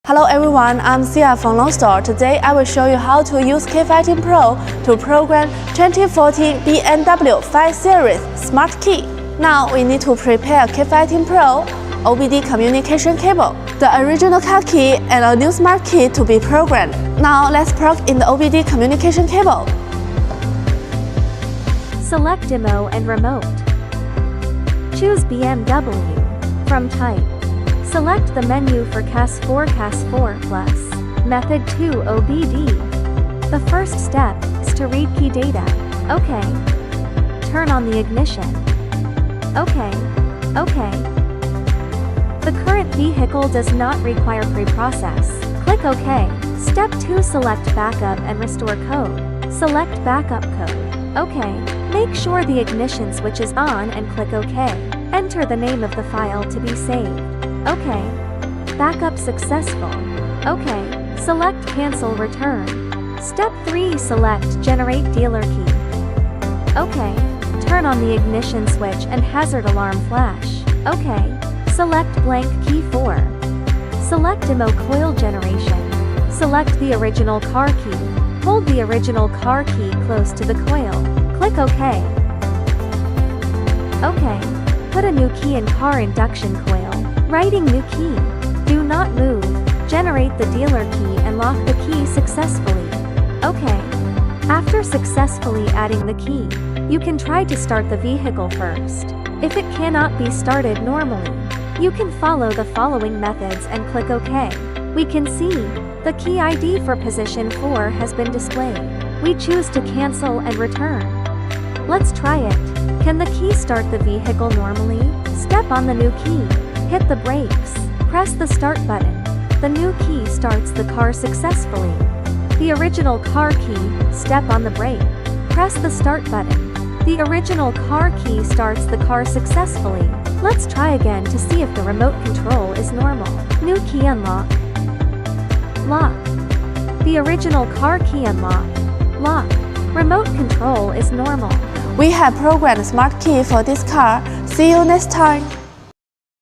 Hello everyone, I'm Sia from Lonsdor. Today I will show you how to use K518 Pro to program 2014 BMW 5 Series Smart Key. Now we need to prepare K518 Pro OBD communication cable, the original car key and a new smart key to be programmed. Now let's plug in the OBD communication cable. Select Demo and Remote. Choose BMW. From Type, select the menu for CAS4 Plus. Method 2 OBD. The first step is to read key data. OK. Turn on the ignition. OK. The current vehicle does not require pre-process. Click OK. Step 2 Select Backup and Restore Code. Select Backup Code. OK. Make sure the ignition switch is on and click OK. Enter the name of the file to be saved. OK. Backup successful. OK. Select Cancel Return. Step 3 Select Generate Dealer Key. OK. Turn on the ignition switch and hazard alarm flash. OK. Select Blank Key 4. Select Demo Coil Generation. Select the original car key. Hold the original car key close to the coil. Click OK. OK. Put a new key in car induction coil. Writing new key. Do not move. Generate the dealer key and lock the key successfully. OK. After successfully adding the key, you can try to start the vehicle first. If it cannot be started normally, you can follow the following methods and click OK. We can see the key ID for position 4 has been displayed. We choose to cancel and return. Let's try it. Can the key start the vehicle normally? Step on the new key. Hit the brakes. Press the start button. The new key starts the car successfully. The original car key, step on the brake. Press the start button. The original car key starts the car successfully. Let's try again to see if the remote control is normal. New key unlock. Lock. The original car key unlock. Lock. Remote control is normal. We have programmed smart key for this car. See you next time.